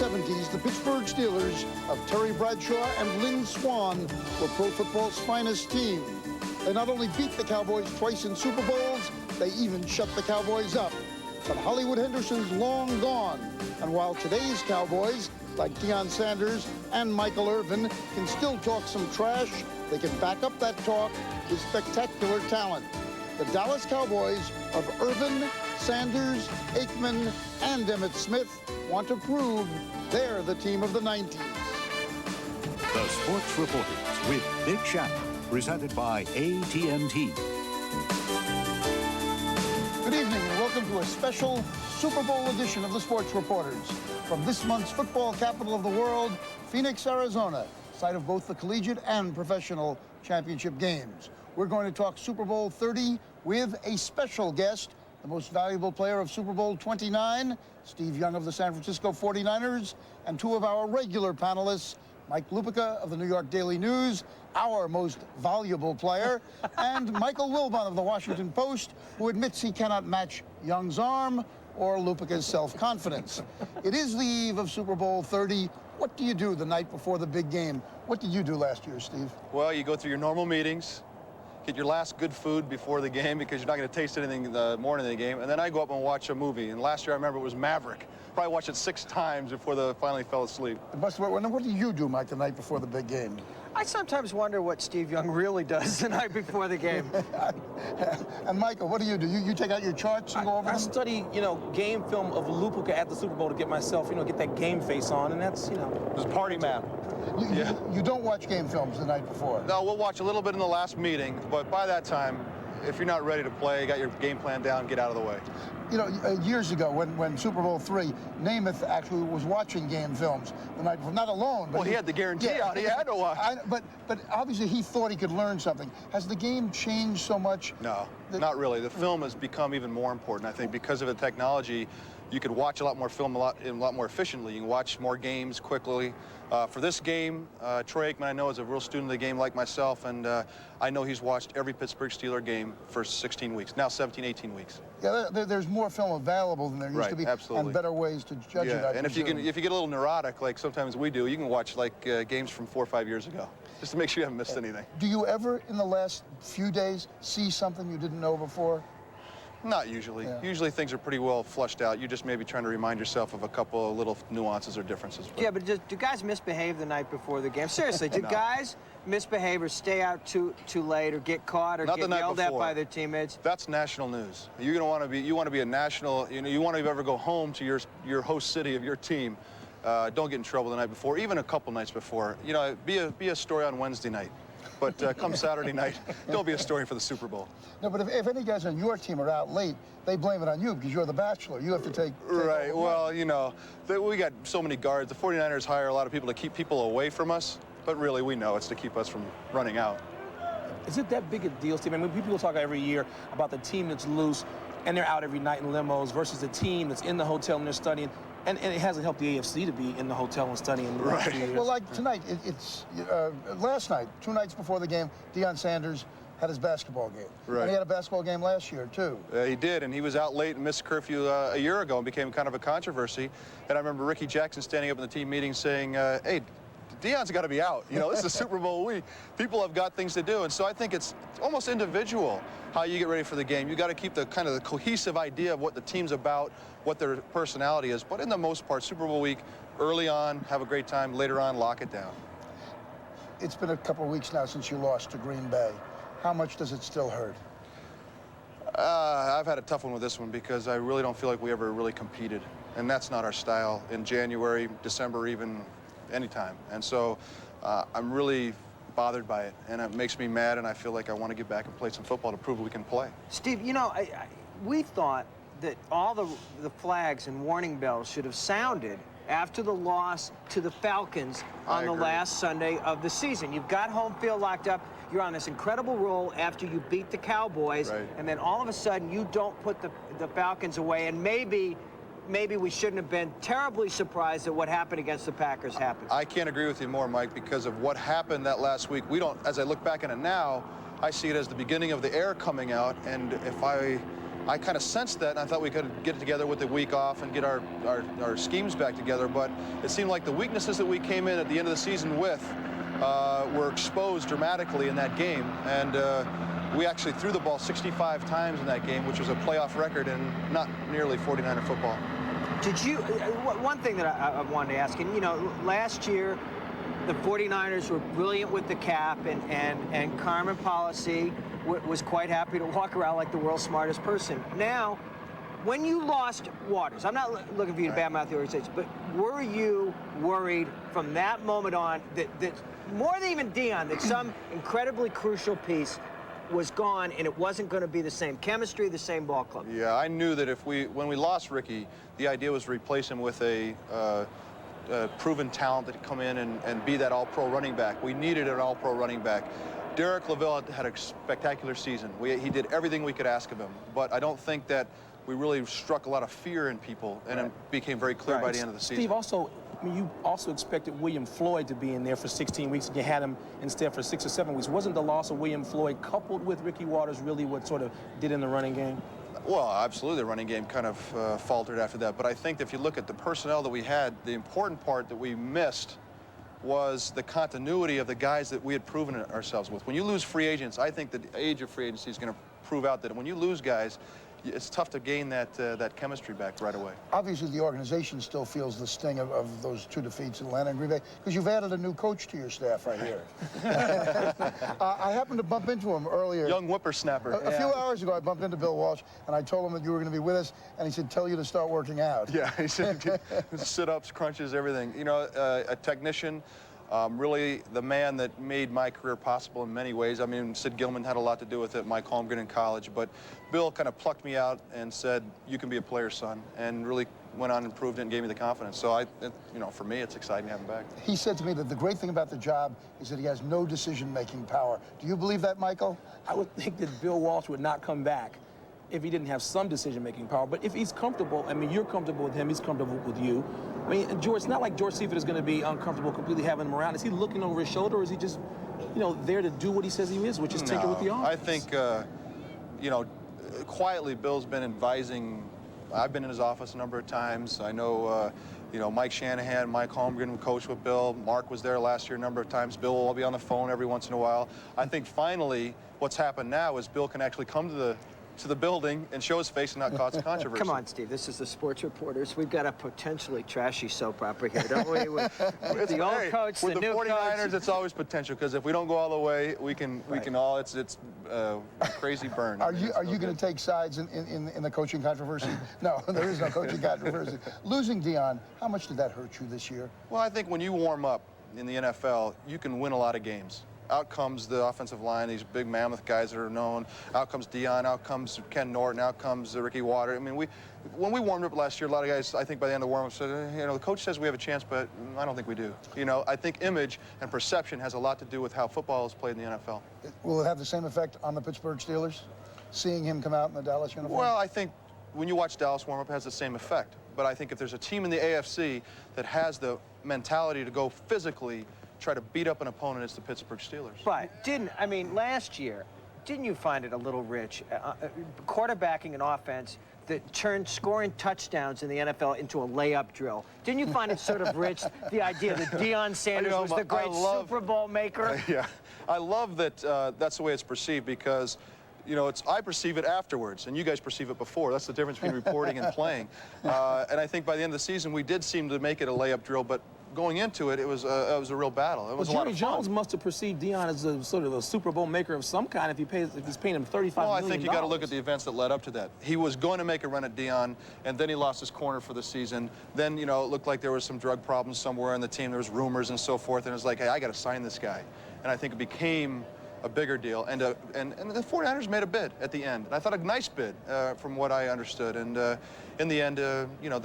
1970s, the Pittsburgh Steelers of Terry Bradshaw and Lynn Swann were pro football's finest team. They not only beat the Cowboys twice in Super Bowls, they even shut the Cowboys up. But Hollywood Henderson's long gone. And while today's Cowboys, like Deion Sanders and Michael Irvin, can still talk some trash, they can back up that talk with spectacular talent. The Dallas Cowboys of Irvin, Sanders, Aikman, and Emmitt Smith want to prove they're the team of the 90s. The Sports Reporters with Big Shannon, presented by AT&T. Good evening and welcome to a special Super Bowl edition of the Sports Reporters. From this month's football capital of the world, Phoenix, Arizona, site of both the collegiate and professional championship games. We're going to talk Super Bowl 30 with a special guest, the most valuable player of Super Bowl 29, Steve Young of the San Francisco 49ers, and two of our regular panelists, Mike Lupica of the New York Daily News, our most valuable player, and Michael Wilbon of the Washington Post, who admits he cannot match Young's arm or Lupica's self-confidence. It is the eve of Super Bowl 30. What do you do the night before the big game? What did you do last year, Steve? Well, you go through your normal meetings, get your last good food before the game because you're not going to taste anything the morning of the game, and then I go up and watch a movie. And last year I remember it was Maverick. Probably watched it 6 times before I finally fell asleep. What do you do, Mike, the night before the big game? I sometimes wonder what Steve Young really does the night before the game. And Michael, what do? You take out your charts and go over them? I study, game film of Lupica at the Super Bowl to get myself, get that game face on, and that's, Just party man. You don't watch game films the night before? No, we'll watch a little bit in the last meeting, but by that time, if you're not ready to play, you got your game plan down, get out of the way. Years ago, when Super Bowl III, Namath actually was watching game films the night before, not alone. But well, he had the guarantee out. He had to watch. But obviously he thought he could learn something. Has the game changed so much? No, not really. The film has become even more important, I think, because of the technology. You could watch a lot more film a lot more efficiently. You can watch more games quickly. For this game, Troy Aikman, I know, is a real student of the game like myself, and I know he's watched every Pittsburgh Steeler game for 16 weeks, now 17, 18 weeks. Yeah, there's more film available than there used to be, absolutely. And better ways to judge it. And if you get a little neurotic, like sometimes we do, you can watch games from 4 or 5 years ago, just to make sure you haven't missed anything. Do you ever, in the last few days, see something you didn't know before? Not usually. Yeah. Usually things are pretty well flushed out. You just may be trying to remind yourself of a couple of little nuances or differences. Yeah, but do guys misbehave the night before the game? Seriously, do guys misbehave or stay out too late or get caught or get yelled at by their teammates? That's national news. You're going to want to be. You want to be a national. You want to ever go home to your host city of your team. Don't get in trouble the night before, even a couple nights before. Be a story on Wednesday night. But come Saturday night, don't be a story for the Super Bowl. No, but if any guys on your team are out late, they blame it on you because you're the bachelor. You have to take right. Well, we got so many guards. The 49ers hire a lot of people to keep people away from us, but really we know it's to keep us from running out. Is it that big a deal, Steve? I mean, people talk every year about the team that's loose and they're out every night in limos versus the team that's in the hotel and they're studying. And it hasn't helped the AFC to be in the hotel and studying. Right. Well, like tonight, it's last night, 2 nights before the game, Deion Sanders had his basketball game. Right. And he had a basketball game last year, too. He did, and he was out late and missed curfew a year ago and became kind of a controversy. And I remember Ricky Jackson standing up in the team meeting saying, hey, Deion's got to be out. This is Super Bowl week. People have got things to do. And so I think it's almost individual how you get ready for the game. You got to keep the kind of the cohesive idea of what the team's about, what their personality is. But in the most part, Super Bowl week, early on, have a great time. Later on, lock it down. It's been a couple of weeks now since you lost to Green Bay. How much does it still hurt? I've had a tough one with this one because I really don't feel like we ever really competed. And that's not our style in January, December, even anytime. And so I'm really bothered by it, and it makes me mad, and I feel like I want to get back and play some football to prove we can play. Steve, we thought that all the flags and warning bells should have sounded after the loss to the Falcons on the last Sunday of the season. You've got home field locked up. You're on this incredible roll after you beat the Cowboys, and then all of a sudden you don't put the Falcons away, and maybe we shouldn't have been terribly surprised that what happened against the Packers happened. I can't agree with you more, Mike, because of what happened that last week. As I look back on it now, I see it as the beginning of the air coming out, and if I I kind of sensed that, and I thought we could get it together with the week off and get our schemes back together, but it seemed like the weaknesses that we came in at the end of the season with were exposed dramatically in that game, and we actually threw the ball 65 times in that game, which was a playoff record in not nearly 49er football. Did you, one thing that I wanted to ask, and you know, last year, the 49ers were brilliant with the cap, and Carmen Policy was quite happy to walk around like the world's smartest person. Now, when you lost Waters, I'm not looking for you to badmouth the organization, but were you worried from that moment on that more than even Deion, that some incredibly crucial piece was gone and it wasn't going to be the same chemistry, the same ball club? Yeah, I knew that when we lost Ricky, the idea was to replace him with a proven talent that could come in and be that all-pro running back. We needed an all-pro running back. Derek Lavelle had a spectacular season. He did everything we could ask of him, but I don't think that we really struck a lot of fear in people, and it became very clear by the end of the season. Steve, also, I mean, you also expected William Floyd to be in there for 16 weeks, and you had him instead for 6 or 7 weeks. Wasn't the loss of William Floyd coupled with Ricky Waters really what sort of did in the running game? Well, absolutely, the running game kind of faltered after that. But I think if you look at the personnel that we had, the important part that we missed was the continuity of the guys that we had proven ourselves with. When you lose free agents, I think the age of free agency is going to prove out that when you lose guys, it's tough to gain that chemistry back right away. Obviously, the organization still feels the sting of those 2 defeats in Atlanta and Green Bay, because you've added a new coach to your staff right here. I happened to bump into him earlier. Young whippersnapper. A few hours ago, I bumped into Bill Walsh, and I told him that you were going to be with us, and he said, tell you to start working out. Yeah, he said sit-ups, crunches, everything. You know, a technician, really the man that made my career possible in many ways. I mean, Sid Gilman had a lot to do with it, Mike Holmgren in college, but Bill kind of plucked me out and said, you can be a player's son, and really went on and proved it and gave me the confidence. So, you know, for me, it's exciting to have him back. He said to me that the great thing about the job is that he has no decision-making power. Do you believe that, Michael? I would think that Bill Walsh would not come back if he didn't have some decision-making power. But if he's comfortable, I mean, you're comfortable with him, he's comfortable with you. I mean, George, it's not like George Seifert is going to be uncomfortable completely having him around. Is he looking over his shoulder, or is he just, you know, there to do what he says he is, which is tinker with the offense? I think, you know, quietly, Bill's been advising. I've been in his office a number of times. I know, you know, Mike Shanahan, Mike Holmgren coached with Bill. Mark was there last year a number of times. Bill will be on the phone every once in a while. I think finally what's happened now is Bill can actually come to the building and show his face and not cause controversy. Come on, Steve. This is the Sports Reporters. We've got a potentially trashy soap opera here, don't we? With the old coach, the new coach. With the 49ers, it's always potential, because if we don't go all the way, we can all. It's a crazy burn. Are you going to take sides in the coaching controversy? No, there is no coaching controversy. Losing Deion, how much did that hurt you this year? Well, I think when you warm up in the NFL, you can win a lot of games. Out comes the offensive line, these big mammoth guys that are known. Out comes Deion, out comes Ken Norton, out comes Ricky Waters. I mean, when we warmed up last year, a lot of guys, I think by the end of the warm-up said, you know, the coach says we have a chance, but I don't think we do. You know, I think image and perception has a lot to do with how football is played in the NFL. Will it have the same effect on the Pittsburgh Steelers, seeing him come out in the Dallas uniform? Well, I think when you watch Dallas warm up, it has the same effect. But I think if there's a team in the AFC that has the mentality to go physically try to beat up an opponent, it's the Pittsburgh Steelers. But I mean, last year, didn't you find it a little rich, quarterbacking an offense that turned scoring touchdowns in the NFL into a layup drill? Didn't you find it sort of rich, the idea that Deion Sanders was the great Super Bowl maker? Yeah, I love that that's the way it's perceived, because you know, I perceive it afterwards, and you guys perceive it before. That's the difference between reporting and playing. And I think by the end of the season, we did seem to make it a layup drill, but going into it, it was a real battle. It was a lot of fun. Jerry Jones must have perceived Deion as a sort of a Super Bowl maker of some kind if he's paying him $35 million. Well, I think you got to look at the events that led up to that. He was going to make a run at Deion, and then he lost his corner for the season. Then, you know, it looked like there was some drug problems somewhere in the team. There was rumors and so forth, and it was like, hey, I got to sign this guy. And I think it became a bigger deal, and the 49ers made a bid at the end. And I thought a nice bid, from what I understood. And in the end, you know,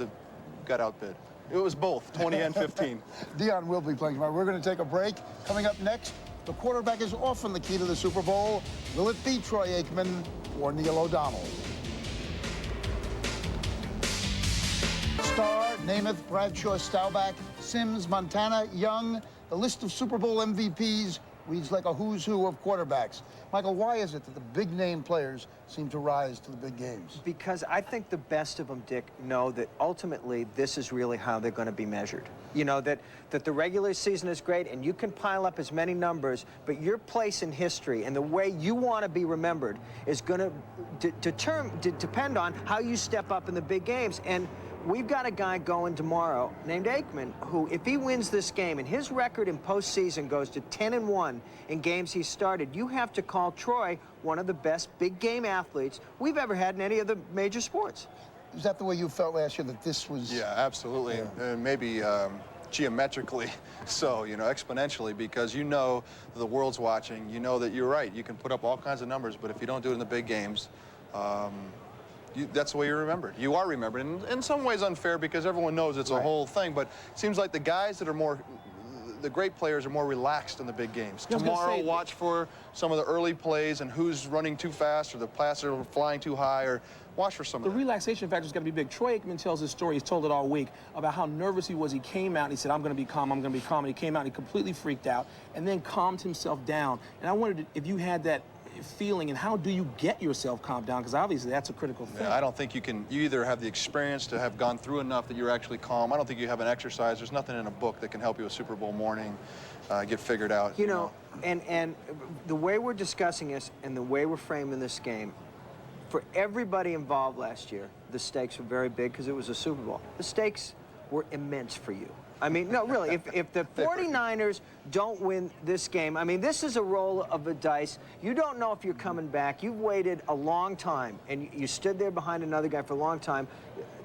got outbid. It was both, 20 and 15. Deion will be playing tomorrow. We're going to take a break. Coming up next, the quarterback is often the key to the Super Bowl. Will it be Troy Aikman or Neil O'Donnell? Starr, Namath, Bradshaw, Staubach, Sims, Montana, Young. The list of Super Bowl MVPs reads like a who's who of quarterbacks. Michael, why is it that the big-name players seem to rise to the big games? Because I think the best of them, Dick, know that ultimately this is really how they're going to be measured. You know, that the regular season is great and you can pile up as many numbers, but your place in history and the way you want to be remembered is going to depend on how you step up in the big games. And we've got a guy going tomorrow named Aikman who, if he wins this game and his record in postseason goes to 10-1 in games he started, you have to call Troy one of the best big game athletes we've ever had in any of the major sports. Is that the way you felt last year, that this was... Yeah, absolutely. Yeah. And maybe geometrically so, you know, exponentially, because you know the world's watching. You know that you're right. You can put up all kinds of numbers, but if you don't do it in the big games, that's the way you're remembered. You are remembered. And in some ways unfair because everyone knows it's a whole thing, but it seems like the guys that are more... The great players are more relaxed in the big games. Tomorrow, watch for some of the early plays and who's running too fast or the passes are flying too high, or watch for some of that. The relaxation factor is going to be big. Troy Aikman tells his story, he's told it all week, about how nervous he was. He came out and he said, I'm going to be calm, I'm going to be calm. And he came out and he completely freaked out and then calmed himself down. And I wondered if you had that feeling, and how do you get yourself calmed down? Because obviously that's a critical thing. Yeah, I don't think you can. You either have the experience to have gone through enough that you're actually calm. I don't think you have an exercise. There's nothing in a book that can help you with Super Bowl morning get figured out. You know, and the way we're discussing this and the way we're framing this game, for everybody involved last year, the stakes were very big because it was a Super Bowl. The stakes were immense for you. I mean, no, really, if the 49ers don't win this game, I mean, this is a roll of the dice. You don't know if you're coming back. You've waited a long time, and you stood there behind another guy for a long time.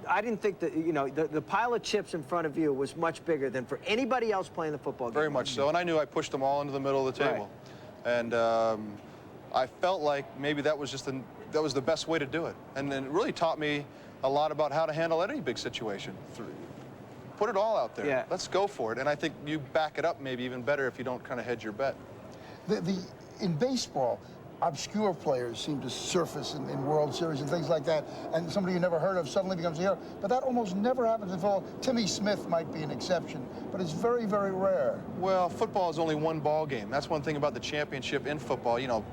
I didn't think that, you know, the pile of chips in front of you was much bigger than for anybody else playing the football game. Very much so, and I knew I pushed them all into the middle of the table. Right. And I felt like maybe that was just that was the best way to do it. And it really taught me a lot about how to handle any big situation. Put it all out there. Yeah. Let's go for it. And I think you back it up maybe even better if you don't kind of hedge your bet. In baseball, obscure players seem to surface in World Series and things like that, and somebody you never heard of suddenly becomes a hero. But that almost never happens in football. Timmy Smith might be an exception, but it's very, very rare. Well, football is only one ball game. That's one thing about the championship in football. You know,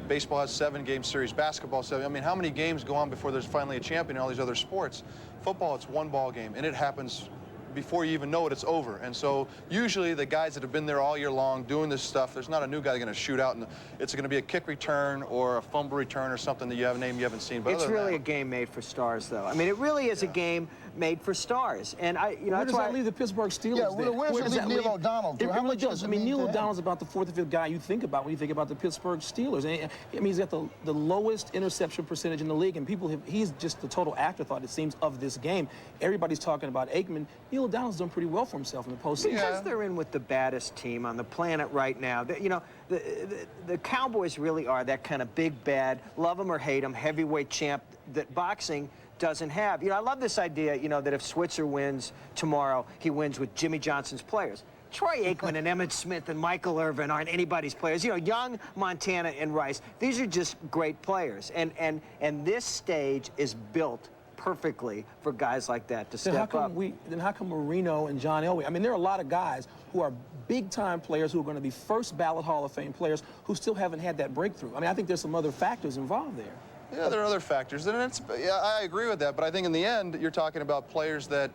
baseball has 7-game series, basketball 7. I mean, how many games go on before there's finally a champion in all these other sports? Football, it's one ball game, and it happens before you even know it, it's over. And so usually the guys that have been there all year long doing this stuff, there's not a new guy going to shoot out, and it's going to be a kick return or a fumble return or something that you have a name you haven't seen. But it's really a game made for stars, though. I mean, it really is a game made for stars. And where does that leave the Pittsburgh Steelers? Yeah, where does that leave Neil O'Donnell? It really does. I mean, Neil O'Donnell's about the 4th or 5th guy you think about when you think about the Pittsburgh Steelers. And I mean, he's got the lowest interception percentage in the league, and he's just the total afterthought, it seems, of this game. Everybody's talking about Aikman. Neil O'Donnell's done pretty well for himself in the postseason. Because they're in with the baddest team on the planet right now. You know, the Cowboys really are that kind of big, bad, love them or hate them, heavyweight champ that boxing doesn't have. You know, I love this idea, you know, that if Switzer wins tomorrow, he wins with Jimmy Johnson's players. Troy Aikman and Emmitt Smith and Michael Irvin aren't anybody's players. You know, Young, Montana, and Rice, these are just great players. And this stage is built perfectly for guys like that to step up. Then how come Marino and John Elway? I mean, there are a lot of guys who are big-time players who are going to be first-ballot Hall of Fame players who still haven't had that breakthrough. I mean, I think there's some other factors involved there. Yeah, there are other factors. And yeah, I agree with that. But I think in the end, you're talking about players that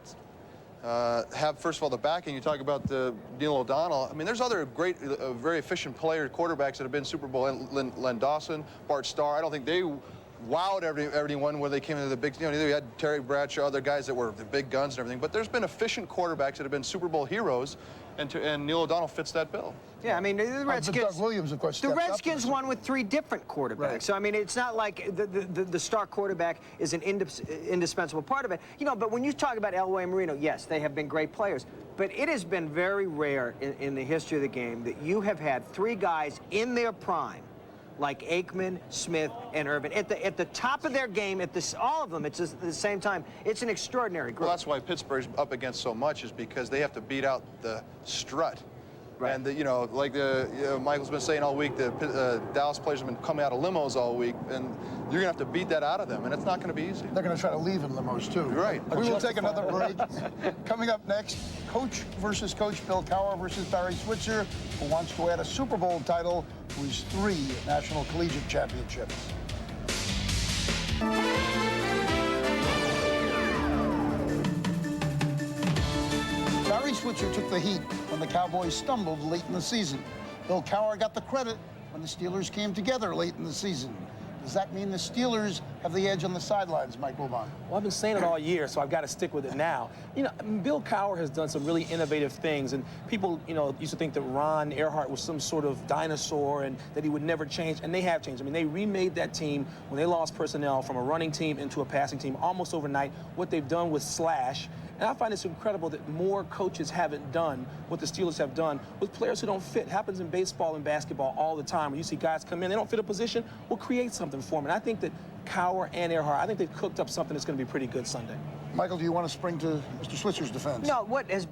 have, first of all, the backing. You talk about Neil O'Donnell. I mean, there's other great, very efficient quarterbacks that have been Super Bowl. Len Dawson, Bart Starr. I don't think they wowed everyone when they came into the big, you know, you had Terry Bradshaw, other guys that were the big guns and everything, but there's been efficient quarterbacks that have been Super Bowl heroes, and Neil O'Donnell fits that bill. Yeah, I mean, the Redskins, Doug Williams, of course, the Redskins won with 3 different quarterbacks. Right. So, I mean, it's not like the star quarterback is an indispensable part of it. You know, but when you talk about Elway and Marino, yes, they have been great players, but it has been very rare in the history of the game that you have had 3 guys in their prime, like Aikman, Smith, and Irvin, at the top of their game, all of them, it's at the same time. It's an extraordinary group. Well, that's why Pittsburgh's up against so much, is because they have to beat out the strut Right. And, you know, like Michael's been saying all week, the Dallas players have been coming out of limos all week, and you're going to have to beat that out of them, and it's not going to be easy. They're going to try to leave in limos, too. Right. We will take another break. Coming up next, coach versus coach, Bill Cowher versus Barry Switzer, who wants to add a Super Bowl title to his 3 National Collegiate Championships. Barry Switzer took the heat when the Cowboys stumbled late in the season. Bill Cowher got the credit when the Steelers came together late in the season. Does that mean the Steelers have the edge on the sidelines, Mike Wilbon? Well, I've been saying it all year, so I've got to stick with it now. You know, Bill Cowher has done some really innovative things, and people, you know, used to think that Ron Earhart was some sort of dinosaur and that he would never change, and they have changed. I mean, they remade that team when they lost personnel from a running team into a passing team almost overnight. What they've done with Slash, and I find it's incredible that more coaches haven't done what the Steelers have done with players who don't fit. It happens in baseball and basketball all the time. When you see guys come in, they don't fit a position, we'll create something for them. And I think that Cowher and Earhart, I think they've cooked up something that's going to be pretty good Sunday. Michael, do you want to spring to Mr. Switzer's defense? No, what has...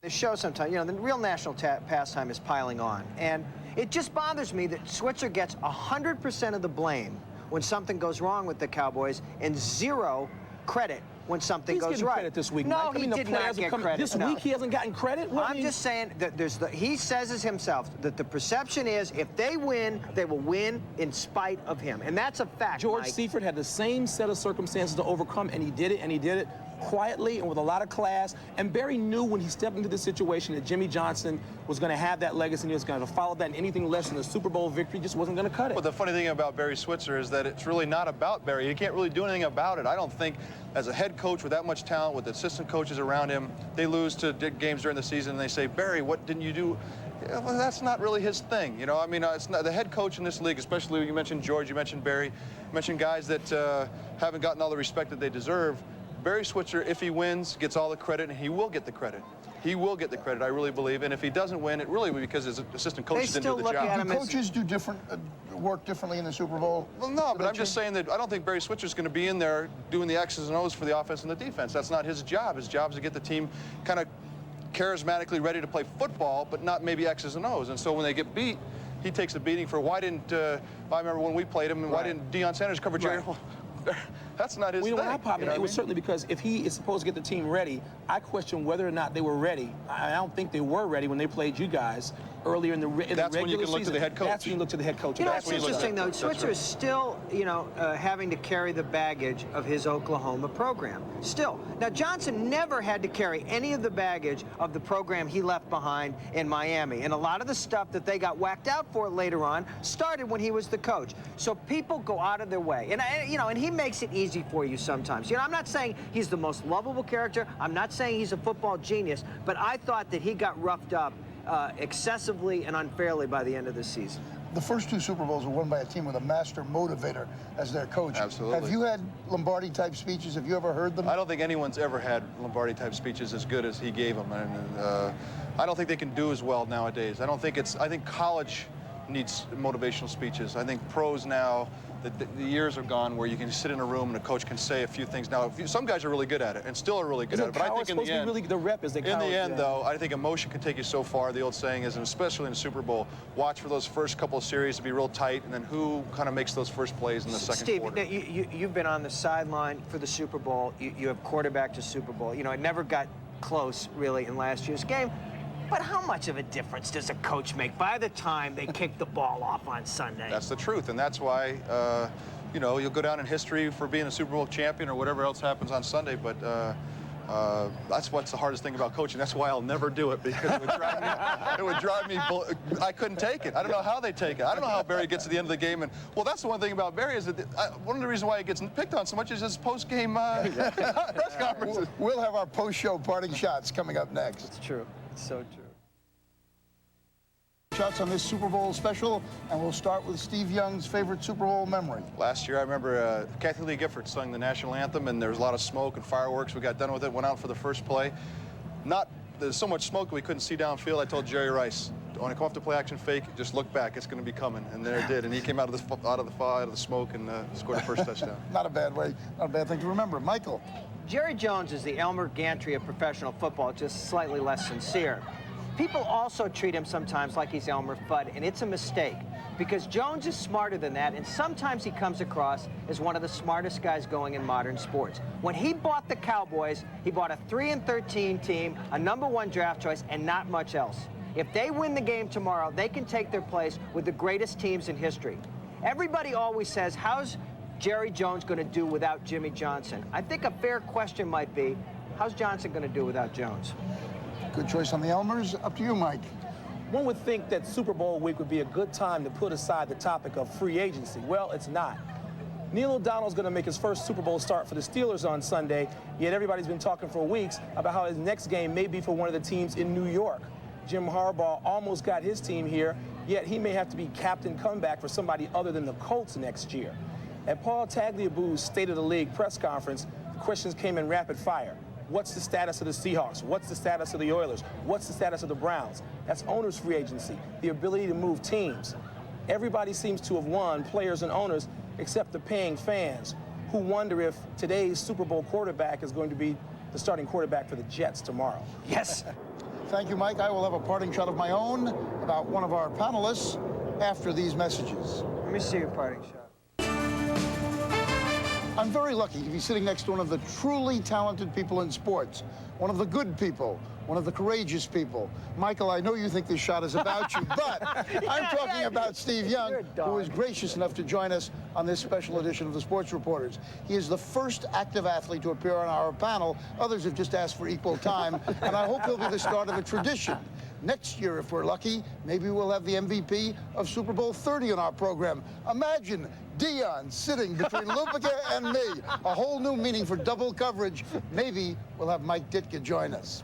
The show sometimes, you know, the real national pastime is piling on. And it just bothers me that Switzer gets 100% of the blame when something goes wrong with the Cowboys and 0 credit when something goes right. He's getting credit this week, No, Mike. he did not get credit. This no. week he hasn't gotten credit? What, I'm just saying that he says it himself, that the perception is if they win, they will win in spite of him. And that's a fact, George Mike. Seifert had the same set of circumstances to overcome, and he did it quietly and with a lot of class. And Barry knew when he stepped into this situation that Jimmy Johnson was going to have that legacy and he was going to follow that, and anything less than a Super Bowl victory just wasn't going to cut it. Well, the funny thing about Barry Switzer is that it's really not about Barry. He can't really do anything about it. I don't think as a head coach with that much talent, with assistant coaches around him, they lose to games during the season and they say, Barry, what didn't you do? Yeah, well, that's not really his thing. You know, I mean, it's not the head coach in this league, especially you mentioned George, you mentioned Barry, you mentioned guys that haven't gotten all the respect that they deserve. Barry Switzer, if he wins, gets all the credit, and he will get the credit. He will get the credit, I really believe. And if he doesn't win, it really will be because his assistant coaches didn't do the job. Do coaches do work differently in the Super Bowl? Well, no, but I'm just saying that I don't think Barry Switzer's going to be in there doing the X's and O's for the offense and the defense. That's not his job. His job is to get the team kind of charismatically ready to play football, but not maybe X's and O's. And so when they get beat, he takes the beating for why didn't, I remember when we played him, and why didn't Deion Sanders cover Jerry? Right. That's not his thing. When I popped it was certainly because if he is supposed to get the team ready, I question whether or not they were ready. I don't think they were ready when they played you guys earlier in the regular season. That's when you can look to the head coach. That's when you look to the head coach. You know, it's interesting, though. Switzer is still, you know, having to carry the baggage of his Oklahoma program. Still. Now, Johnson never had to carry any of the baggage of the program he left behind in Miami. And a lot of the stuff that they got whacked out for later on started when he was the coach. So people go out of their way. And, you know, and he makes it easy for you sometimes. You know, I'm not saying he's the most lovable character. I'm not saying he's a football genius. But I thought that he got roughed up excessively and unfairly by the end of the season. The first 2 Super Bowls were won by a team with a master motivator as their coach. Absolutely. Have you had Lombardi-type speeches? Have you ever heard them? I don't think anyone's ever had Lombardi-type speeches as good as he gave them. And I don't think they can do as well nowadays. I think college needs motivational speeches. I think pros now, the years are gone where you can sit in a room and a coach can say a few things. Now, some guys are really good at it and still are really good at it. But I think in the end, really the rep is the in the end, though, I think emotion can take you so far. The old saying is, and especially in the Super Bowl, watch for those first couple of series to be real tight, and then who kind of makes those first plays in the second quarter. Steve, you've been on the sideline for the Super Bowl. You have quarterbacked a Super Bowl. You know, it never got close, really, in last year's game. But how much of a difference does a coach make by the time they kick the ball off on Sunday? That's the truth, and that's why, you know, you'll go down in history for being a Super Bowl champion or whatever else happens on Sunday, but that's what's the hardest thing about coaching. That's why I'll never do it, because it would drive me, I couldn't take it. I don't know how they take it. I don't know how Barry gets to the end of the game. And, well, that's the one thing about Barry is that one of the reasons why he gets picked on so much is his post-game press conferences. We'll have our post-show parting shots coming up next. It's true. It's so true. Shots on this Super Bowl special, and we'll start with Steve Young's favorite Super Bowl memory. Last year, I remember Kathy Lee Gifford sung the national anthem, and there was a lot of smoke and fireworks. We got done with it, went out for the first play. There's so much smoke we couldn't see downfield. I told Jerry Rice, when I come off the play action fake, just look back. It's going to be coming, and there it did. And he came out of the smoke and scored the first touchdown. Not a bad way, not a bad thing to remember. Michael. Jerry Jones is the Elmer Gantry of professional football, just slightly less sincere. People also treat him sometimes like he's Elmer Fudd, and it's a mistake, because Jones is smarter than that, and sometimes he comes across as one of the smartest guys going in modern sports. When he bought the Cowboys, he bought a 3-13 team, a #1 draft choice, and not much else. If they win the game tomorrow, they can take their place with the greatest teams in history. Everybody always says, how's Jerry Jones going to do without Jimmy Johnson? I think a fair question might be, how's Johnson going to do without Jones? Good choice on the Elmers. Up to you, Mike. One would think that Super Bowl week would be a good time to put aside the topic of free agency. Well, it's not. Neil O'Donnell's going to make his first Super Bowl start for the Steelers on Sunday, yet everybody's been talking for weeks about how his next game may be for one of the teams in New York. Jim Harbaugh almost got his team here, yet he may have to be captain comeback for somebody other than the Colts next year. At Paul Tagliabue's State of the League press conference, the questions came in rapid fire. What's the status of the Seahawks? What's the status of the Oilers? What's the status of the Browns? That's owners' free agency, the ability to move teams. Everybody seems to have won, players and owners, except the paying fans, who wonder if today's Super Bowl quarterback is going to be the starting quarterback for the Jets tomorrow. Yes. Thank you, Mike. I will have a parting shot of my own about one of our panelists after these messages. Let me see your parting shot. I'm very lucky to be sitting next to one of the truly talented people in sports, one of the good people, one of the courageous people. Michael, I know you think this shot is about you, but I'm talking about Steve Young, who is gracious enough to join us on this special edition of the Sports Reporters. He is the first active athlete to appear on our panel. Others have just asked for equal time, and I hope he'll be the start of a tradition. Next year, if we're lucky, maybe we'll have the MVP of Super Bowl 30 on our program. Imagine Dion sitting between Lupica and me. A whole new meaning for double coverage. Maybe we'll have Mike Ditka join us.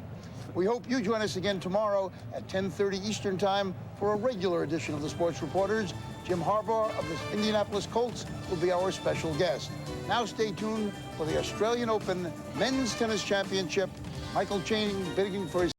We hope you join us again tomorrow at 10:30 Eastern Time for a regular edition of the Sports Reporters. Jim Harbaugh of the Indianapolis Colts will be our special guest. Now stay tuned for the Australian Open Men's Tennis Championship. Michael Chaney bidding for his